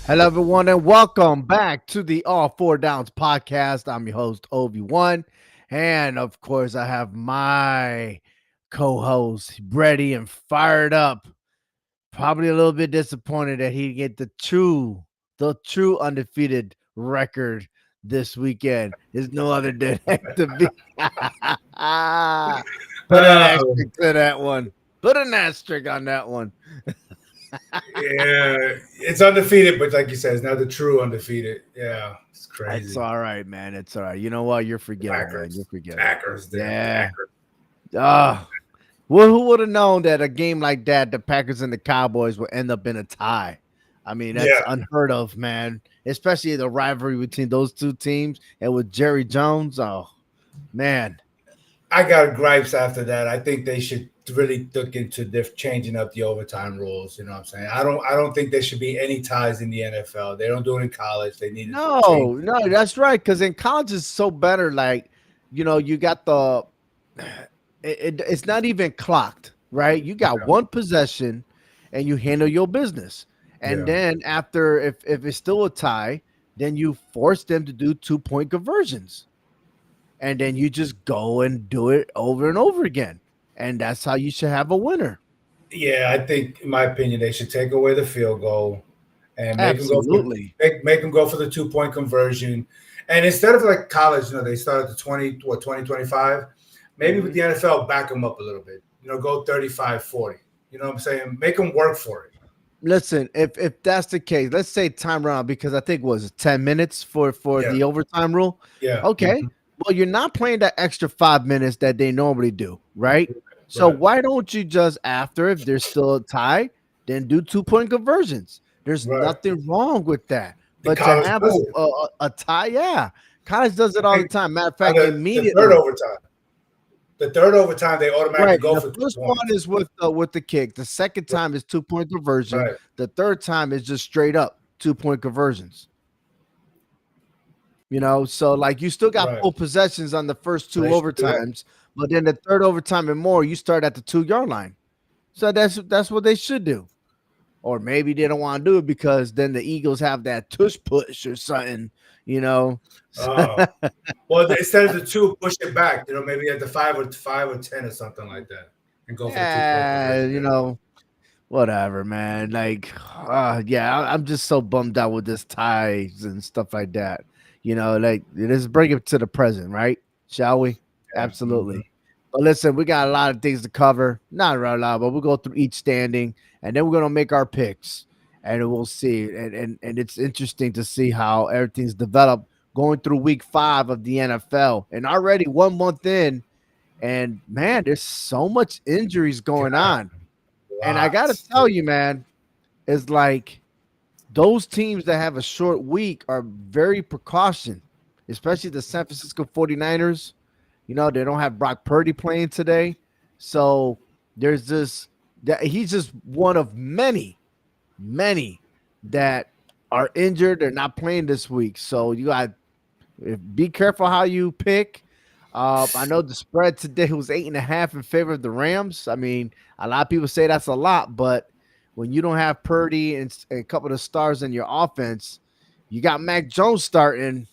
Hello, everyone, and welcome back to the All Four Downs podcast. I'm your host, Obi1. And of course, I have my co host ready and fired up. Probably a little bit disappointed that he get the true undefeated record this weekend. There's no other than to be. Put an Oh, asterisk to that one. Put an asterisk on that one. yeah, it's undefeated, but like you said, it's not the true undefeated. Yeah, it's It's crazy. all right, man. It's all right. You know what? You're forgiven, man. You're Packers, forgiven. Packers, damn Yeah. Packers. Ah. Well, who would have known that a game like that, the Packers and the Cowboys would end up in a tie? I mean, that's Yeah, unheard of, man. Especially the rivalry between those two teams and with Jerry Jones. Oh, man. I got gripes after that. I think they should really look into changing up the overtime rules. You know what I'm saying? I don't think there should be any ties in the NFL. They don't do it in college. They need to change. No, no, that's right. Because in college, it's so better. Like, you got it's not even clocked, right? You got one possession and you handle your business. And Yeah, then after, if it's still a tie, then you force them to do 2 point conversions. And then you just go and do it over and over again. And that's how you should have a winner. yeah. I think, in my opinion, they should take away the field goal and Absolutely. make them go for the 2 point conversion. And instead of like college, they start at the 2025. Maybe with Mhm. the NFL, back them up a little bit. Go 35-40. You know what I'm saying? Make them work for it. Listen, if that's the case, let's say time round because I think was 10 minutes for Yeah, the overtime rule. yeah, Okay, well you're not playing that extra 5 minutes that they normally do, right? So right, why don't you just after if there's still a tie, then do 2 point conversions? There's right. nothing wrong with that. The But to college have does it. a tie, yeah, college does it I all the think time. Matter of on fact, the third immediately. overtime, they automatically Right. go The for two first one points. is with the kick. The second time is 2 point conversion. Right, The third time is just straight up 2 point conversions. So like you still got right. full possessions on the first two They should do that. overtimes, but then the third overtime and more, you start at the 2 yard line. So that's what they should do. Or maybe they don't want to do it because then the Eagles have that tush push or something, you know. Oh, well, instead of the two, push it back. Maybe at the 5 or 10 or something like that, and go for the 2 point Yeah, conversion. Yeah. whatever, man. Like, yeah, I'm just so bummed out with this ties and stuff like that. Like let's bring it to the present, right? Shall we? Yeah. Hmm. Absolutely. But listen, we got a lot of things to cover. Not a lot, but we'll go through each standing, and then we're gonna make our picks, and we'll see. And it's interesting to see how everything's developed going through week 5 of the NFL, and already 1 month in, and man, there's so much injuries going God, on. And I gotta lots. tell you, man, it's like those teams that have a short week are very precaution, especially the San Francisco 49ers. They don't have Brock Purdy playing today. So there's this that he's just one of many, many that are injured. They're not playing this week. So you got be careful how you pick. I know the spread today was 8.5 in favor of the Rams. I mean, a lot of people say that's a lot, but when you don't have Purdy and a couple of stars in your offense, you got Mac Jones starting.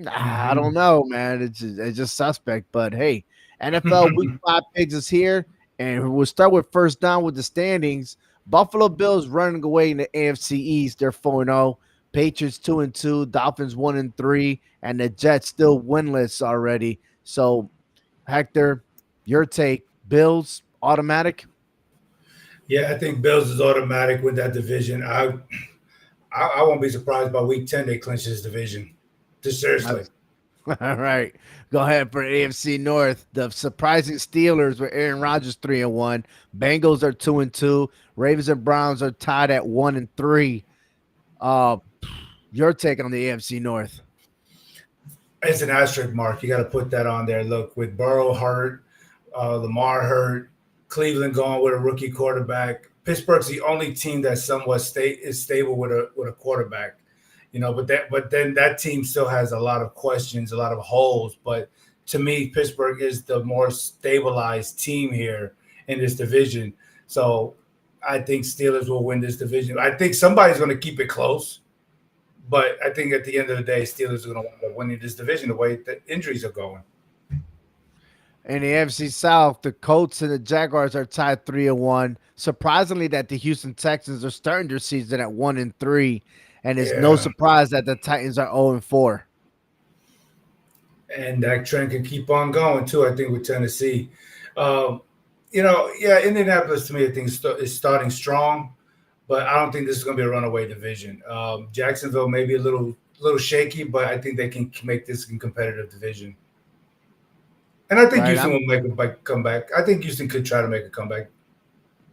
I don't Hmm. know, man. It's just suspect. But hey, NFL Week 5 picks is here, and we'll start with first down with the standings. Buffalo Bills running away in the AFC East. They're 4-0. Patriots 2-2. Dolphins 1-3, and the Jets still winless already. So, Hector, your take: Bills automatic? Yeah, I think Bills is automatic with that division. I won't be surprised by week 10 they clinch this division. Just seriously. All right. Go ahead for AFC North. The surprising Steelers with Aaron Rodgers 3-1. Bengals are 2-2. Ravens and Browns are tied at 1-3. Uh your take on the AFC North. It's an asterisk mark. You got to put that on there. Look, with Burrow hurt, Lamar hurt, Cleveland going with a rookie quarterback. Pittsburgh's the only team that somewhat is stable with a quarterback. But then that team still has a lot of questions, a lot of holes. But to me, Pittsburgh is the more stabilized team here in this division. So I think Steelers will win this division. I think somebody's going to keep it close. But I think at the end of the day, Steelers are going to wind up winning this division the way the injuries are going. In the NFC South, the Colts and the Jaguars are tied 3-1. Surprisingly, that the Houston Texans are starting their season at 1-3, and it's no Yeah, surprise that the Titans are 0-4. and that trend can keep on going too. I think with Tennessee, um, yeah, Indianapolis to me, I think is starting strong, but I don't think this is going to be a runaway division. Jacksonville may be a little shaky, but I think they can make this a competitive division. And I think Right? Houston will make a comeback. I think Houston could try to make a comeback.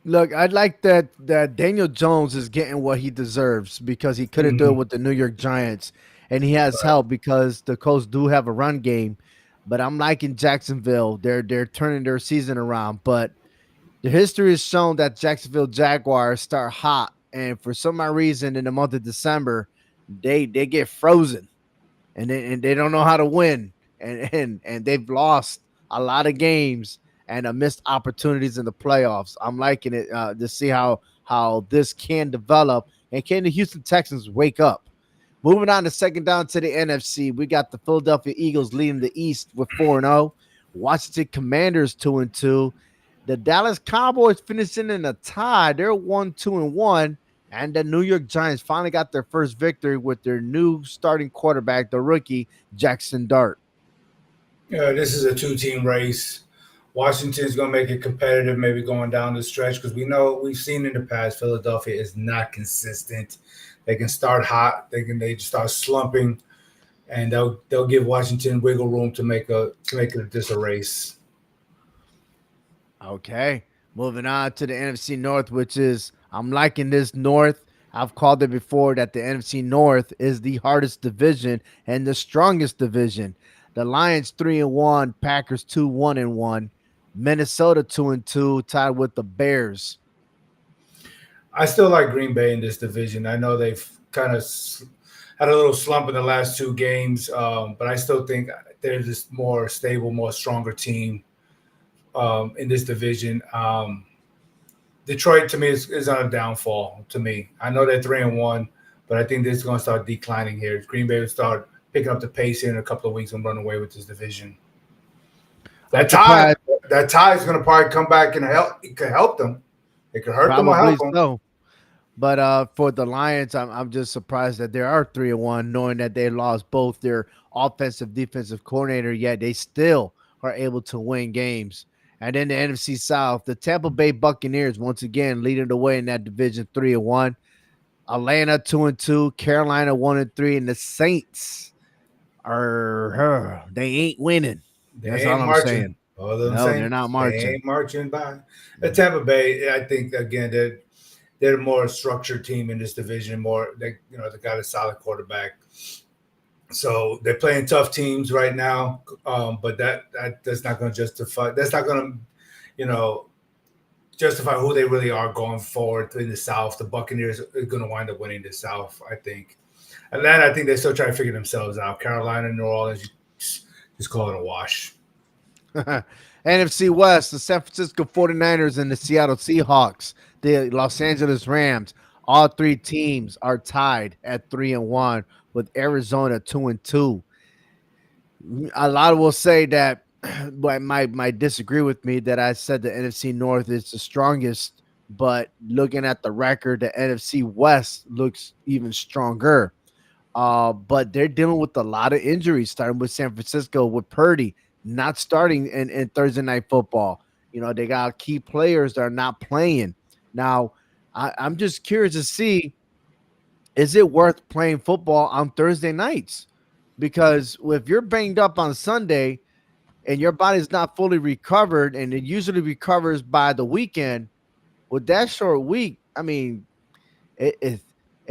Look, I'd like that Daniel Jones is getting what he deserves because he couldn't do it Hmm. with the New York Giants, and he has help because the Colts do have a run game. But I'm liking Jacksonville. They're turning their season around. But the history has shown that Jacksonville Jaguars start hot, and for some odd reason, in the month of December, they get frozen, and they don't know how to win, and they've lost a lot of games and missed opportunities in the playoffs. I'm liking it to see how this can develop, and can the Houston Texans wake up? Moving on to second down to the NFC, we got the Philadelphia Eagles leading the East with 4-0. Washington Commanders 2-2. The Dallas Cowboys finishing in a tie. They're 1-2-1. And the New York Giants finally got their first victory with their new starting quarterback, the rookie Jackson Dart. Yeah, this is a two-team race. Washington's going to make it competitive, maybe going down the stretch because we've seen in the past Philadelphia is not consistent. They can start hot, they just start slumping, and they'll give Washington wiggle room to make it this a race. Okay. Moving on to the NFC North, which is, I'm liking this North. I've called it before that the NFC North is the hardest division and the strongest division. The Lions 3-1, Packers 2-1-1, Minnesota 2-2, tied with the Bears. I still like Green Bay in this division. I know they've kind of had a little slump in the last two games, but I still think they're just more stable, more stronger team in this division. Detroit to me is on a downfall. To me, I know they're 3-1, but I think this is going to start declining here. Green Bay will start picking up the pace here in a couple of weeks and run away with this division. I'm That tie, surprised. that tie is going to probably come back and help. It could help them. It could hurt them or Probably help them. so. But for the Lions, I'm just surprised that they are 3-1, knowing that they lost both their offensive defensive coordinator, yet they still are able to win games. And then the NFC South, the Tampa Bay Buccaneers once again leading the way in that division 3-1. Atlanta 2-2, Carolina 1-3, and the Saints are they ain't winning. They That's all ain't I'm marching. saying. All them No, they're Saints, not they marching. ain't marching by. The Tampa Bay, I think again they're a more structured team in this division. They got a solid quarterback. So they're playing tough teams right now, but that's not going to justify. That's not going to, you know, justify who they really are going forward in the South. The Buccaneers are going to wind up winning the South, I think. Atlanta, I think they're still trying to figure themselves out. Carolina, New Orleans, just call it a wash. NFC West, the San Francisco 49ers and the Seattle Seahawks, the Los Angeles Rams. All three teams are tied at 3-1 with Arizona 2-2. A lot will say that but might disagree with me that I said the NFC North is the strongest, but looking at the record, the NFC West looks even stronger. But they're dealing with a lot of injuries, starting with San Francisco with Purdy not starting in Thursday night football. They got key players that are not playing. Now, I'm just curious to see, is it worth playing football on Thursday nights? Because if you're banged up on Sunday and your body's not fully recovered, and it usually recovers by the weekend, with that short week, I mean, it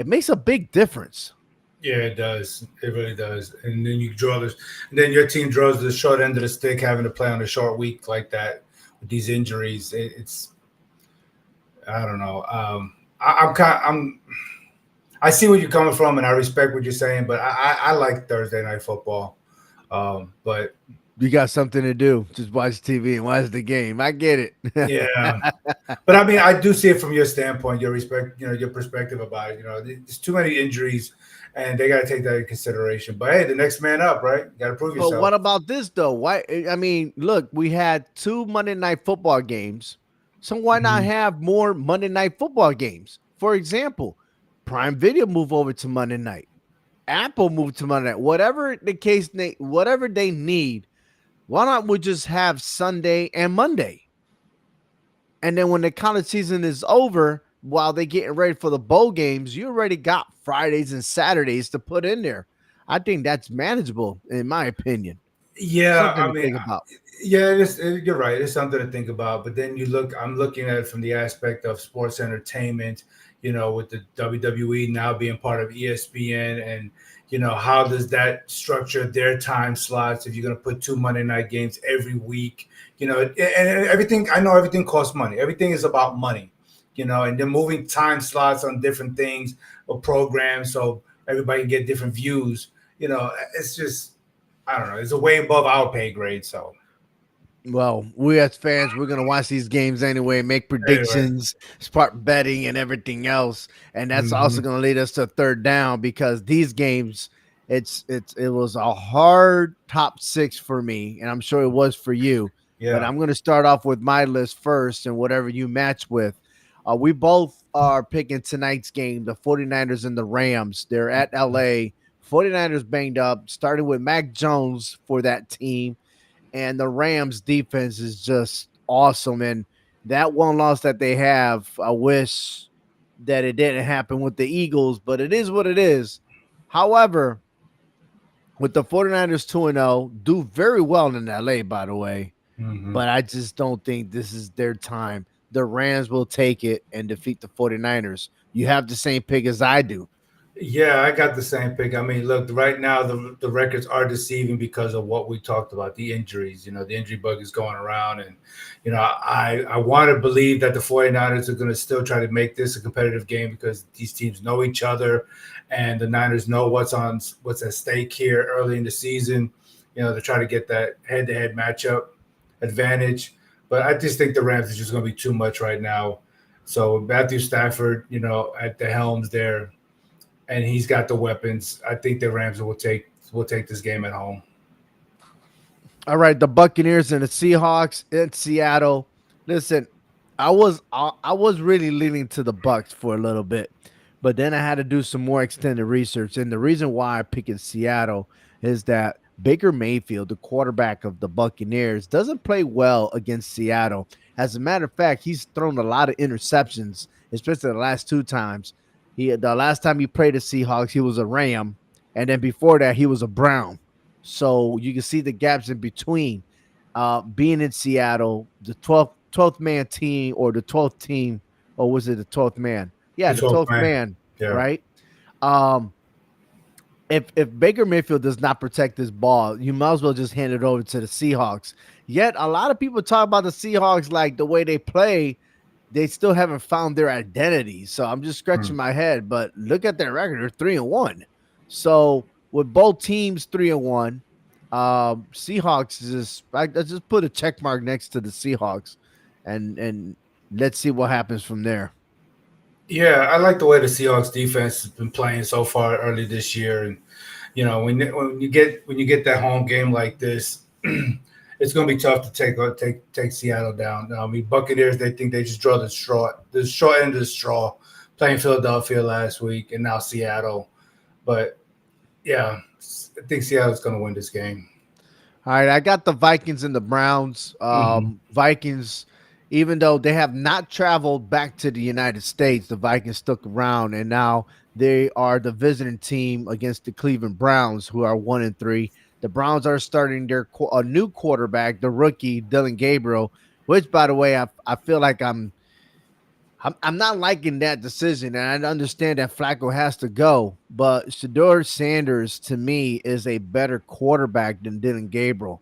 makes a big difference. Yeah, it does. It really does. And then and then your team draws the short end of the stick, having to play on a short week like that with these injuries. I don't know. I see where you're coming from, and I respect what you're saying, but I like Thursday night football. But You got something to do. Just watch TV and watch the game. I get it. Yeah. But I mean, I do see it from your standpoint, your respect, your perspective about it. There's too many injuries, and they got to take that into consideration. But hey, the next man up, right? You got to prove But yourself. what about this though? Why? I mean, look, we had two Monday night football games. So why not Mhm. have more Monday night football games? For example, Prime Video move over to Monday night. Apple move to Monday night. Whatever the case, whatever they need. Why not we just have Sunday and Monday? And then when the college season is over, while they getting ready for the bowl games, you already got Fridays and Saturdays to put in there. I think that's manageable, in my opinion. Yeah, Something I to mean, think about. yeah, you're right. It's something to think about. But then I'm looking at it from the aspect of sports entertainment, with the WWE now being part of ESPN, and, how does that structure their time slots if you're going to put two Monday night games every week? And everything, I know everything costs money. Everything is about money, and they're moving time slots on different things or programs so everybody can get different views. It's just, I don't know. It's a way above our pay grade. So Well, we as fans, we're gonna watch these games anyway, make anyway, predictions, start betting, and everything else, and that's also hmm gonna lead us to third down because these games, it was a hard top six for me, and I'm sure it was for you. But yeah, I'm gonna start off with my list first, and whatever you match with. We both are picking tonight's game, the 49ers and the Rams. They're at LA. 49ers banged up, starting with Mac Jones for that team, and the Rams defense is just awesome. And that one loss that they have, I wish that it didn't happen with the Eagles, but it is what it is. However, with the 49ers 2-0, do very well in LA, by the way, hmm but I just don't think this is their time. The Rams will take it and defeat the 49ers. You have the same pick as I do. yeah. I got the same pick. I mean, look, right now the records are deceiving because of what we talked about, the injuries. The injury bug is going around, and I want to believe that the 49ers are going to still try to make this a competitive game because these teams know each other, and the Niners know what's at stake here early in the season. To try to get that head-to-head matchup advantage. But I just think the Rams is just going to be too much right now. So Matthew Stafford, at the helms there, and he's got the weapons. I think the Rams will take this game at home. All right, the Buccaneers and the Seahawks in Seattle. Listen, I was really leaning to the Bucks for a little bit, but then I had to do some more extended research. And the reason why I pick in Seattle is that Baker Mayfield, the quarterback of the Buccaneers, doesn't play well against Seattle. As a matter of fact, he's thrown a lot of interceptions, especially the last two times. The last time he played the Seahawks, he was a Ram, and then before that, he was a Brown. So you can see the gaps in between. Being in Seattle, the 12th man team or the 12th team, or was it the 12th man? Yeah, The the 12th 12th man. man, Yeah. right? Um, if Baker Mayfield does not protect this ball, you might as well just hand it over to the Seahawks. Yet a lot of people talk about the Seahawks like the way they play, they still haven't found their identity. So I'm just Hmm. scratching my head. But look at their record; they're 3-1. So with both teams 3-1, Seahawks I just put a check mark next to the Seahawks, and let's see what happens from there. Yeah, I like the way the Seahawks defense has been playing so far early this year, and when you get that home game like this, it's going to be tough to take Seattle down. I mean, Buccaneers, they think they just draw the short end of the straw, playing Philadelphia last week, and now Seattle. But yeah, I think Seattle's going to win this game. All right, I got the Vikings and the Browns. hmm Vikings, even though they have not traveled back to the United States, the Vikings stuck around, and now they are the visiting team against the Cleveland Browns, who are 1-3. The Browns are starting a new quarterback, the rookie Dylan Gabriel, which, by the way, I feel like I'm not liking that decision, and I understand that Flacco has to go, but Shador Sanders to me is a better quarterback than Dylan Gabriel.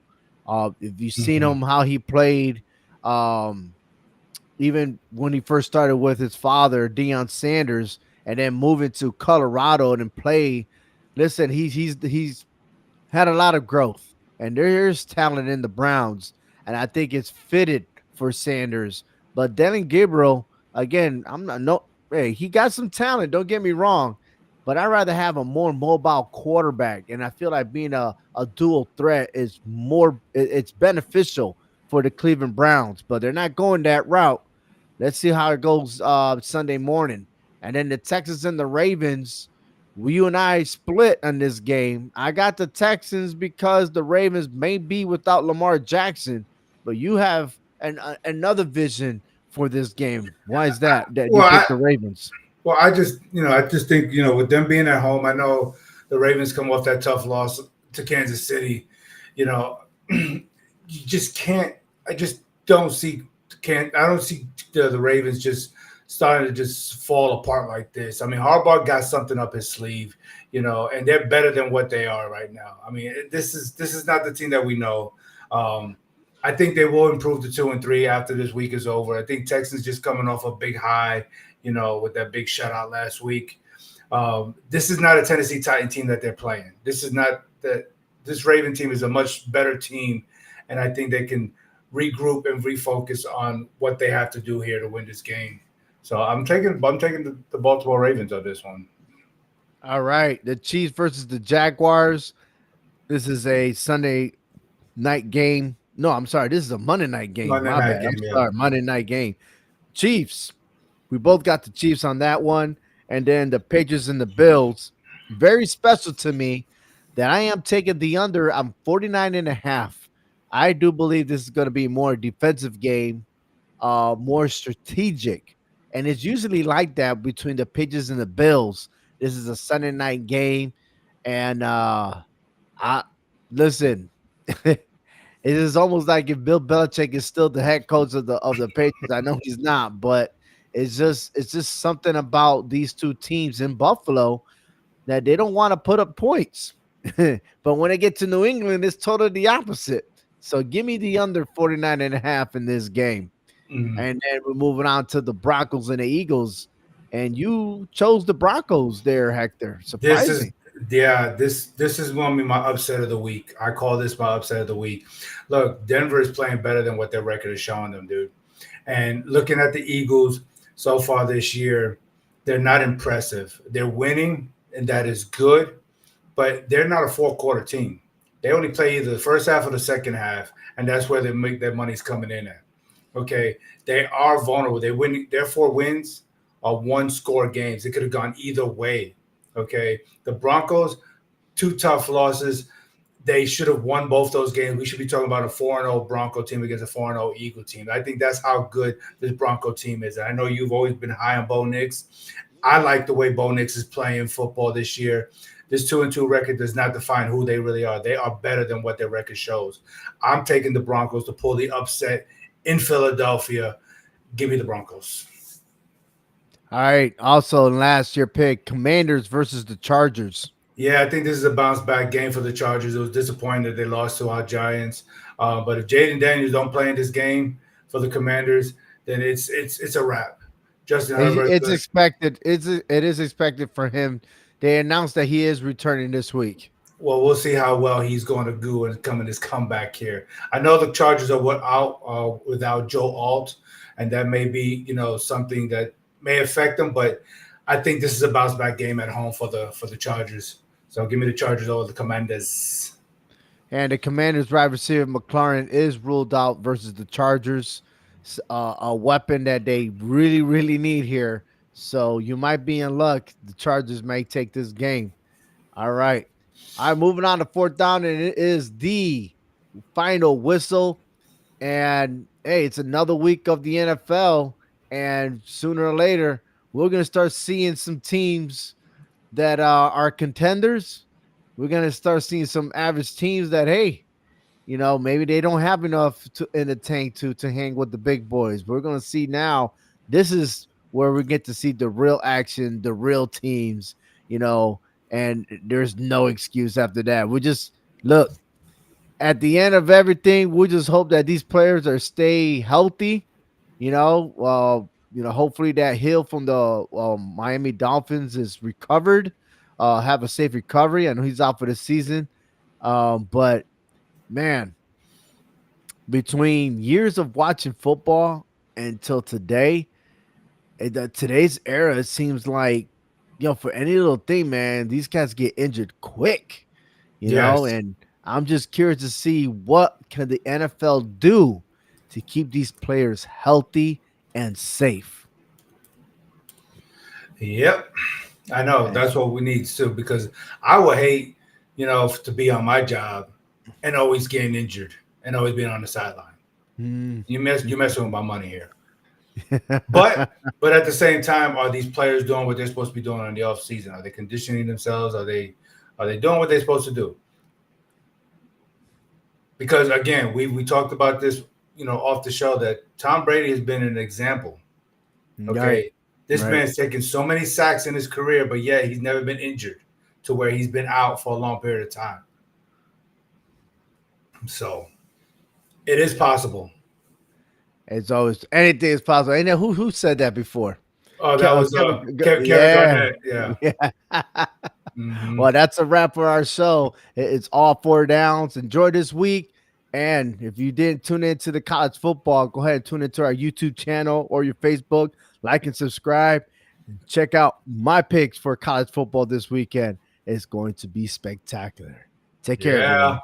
If you've seen hmm him how he played, um, even when he first started with his father Deion Sanders, and then moving to Colorado and then play. Listen, he's had a lot of growth. and there's talent in the Browns, and I think it's fitted for Sanders. But Dylan Gabriel, again, I'm not no. Hey, he got some talent. Don't get me wrong, but I'd rather have a more mobile quarterback, and I feel like being a dual threat is more. It's beneficial for the Cleveland Browns, but they're not going that route. Let's see how it goes Sunday morning, and then the Texans and the Ravens. You and I split on this game. I got the Texans because the Ravens may be without Lamar Jackson, but you have another vision for this game. Why is that you Well, picked the Ravens? I just, I just think, with them being at home, I know the Ravens come off that tough loss to Kansas City. You know, you just can't. I just don't see. Can't. I don't see the Ravens just starting to just fall apart like this. I mean, Harbaugh got something up his sleeve, and they're better than what they are right now. I mean, this is not the team that we know. Um, I think they will improve to 2-3 after this week is over. I think Texans just coming off a big high, with that big shutout last week. This is not a Tennessee Titan team that they're playing. This is not that. This Raven team is a much better team, and I think they can regroup and refocus on what they have to do here to win this game. So I'm taking the Baltimore Ravens on this one. All right, the Chiefs versus the Jaguars. This is a Sunday night game. No, I'm sorry. This is a Monday night game. Monday My night bad. I'm game, yeah. sorry. Monday night game. Chiefs. We both got the Chiefs on that one. And then the Patriots and the Bills. Very special to me that I am taking the under. I'm 49 and a half. I do believe this is going to be more defensive game, more strategic. And it's usually like that between the Patriots and the Bills. This is a Sunday night game. And I listen. It is almost like if Bill Belichick is still the head coach of the Patriots. I know he's not, but it's just something about these two teams in Buffalo that they don't want to put up points. But when they get to New England, it's totally the opposite. So give me the under 49 and a half in this game. Mhm. And then we're moving on to the Broncos and the Eagles. And you chose the Broncos there, Hector. This is Surprising. yeah, this is going to be my upset of the week. I call this my upset of the week. Look, Denver is playing better than what their record is showing them, dude. And looking at the Eagles so far this year, they're not impressive. They're winning, and that is good, but they're not a four-quarter team. They only play either the first half or the second half, and that's where they make their money's coming in at. Okay, they are vulnerable. They win. Their four wins are one-score games. It could have gone either way. Okay, the Broncos, two tough losses. They should have won both those games. We should be talking about a 4-0 Bronco team against a 4-0 Eagle team. I think that's how good this Bronco team is. And I know you've always been high on Bo Nix. I like the way Bo Nix is playing football this year. This 2-2 record does not define who they really are. They are better than what their record shows. I'm taking the Broncos to pull the upset in Philadelphia. Give me the Broncos. All right. Also, last year pick Commanders versus the Chargers. Yeah, I think this is a bounce back game for the Chargers. It was disappointing that they lost to our Giants, but if Jaden Daniels don't play in this game for the Commanders, then it's a wrap. Justin Herbert. It's expected. It is expected for him. They announced that he is returning this week. Well, we'll see how well he's going to do and come in his comeback here. I know the Chargers are out without Joe Alt, and that may be something that may affect them. But I think this is a bounce back game at home for the Chargers. So give me the Chargers over the Commanders. And the Commanders' wide receiver McLaurin is ruled out versus the Chargers, a weapon that they really, really need here. So you might be in luck. The Chargers may take this game. All right. All right, moving on to fourth down, and it is the final whistle. And hey, it's another week of the NFL. And sooner or later, we're going to start seeing some teams that are contenders. We're going to start seeing some average teams that, hey, maybe they don't have enough in the tank to hang with the big boys. But we're going to see now. This is where we get to see the real action, the real teams, and there's no excuse after that. We just look at the end of everything. We just hope that these players are stay healthy. Hopefully that Hill from the Miami Dolphins is recovered. Have a safe recovery. I know he's out for the season, but Man, between years of watching football until today, today's era, it seems like, for any little thing, man, these cats get injured quick, Yes. and I'm just curious to see what can the NFL do to keep these players healthy and safe. Yep. I know. And, That's what we need too, because I would hate, to be on my job and always getting injured and always being on the sideline. mm, You messing with my money here. But at the same time, are these players doing what they're supposed to be doing in the off season? Are they conditioning themselves? Are they doing what they're supposed to do? Because again, we talked about this, off the show, that Tom Brady has been an example. right, Okay. This right. man's taken so many sacks in his career, but yet he's never been injured to where he's been out for a long period of time. So it is possible. It's always anything is possible. And then who said that before? Oh, that was Kevin, Kevin yeah, Garnett. Yeah. yeah. Hmm. Well, that's a wrap for our show. It's all four downs. Enjoy this week. And if you didn't tune into the college football, go ahead and tune into our YouTube channel or your Facebook. Like and subscribe. Check out my picks for college football this weekend. It's going to be spectacular. Take care, Yeah. everyone.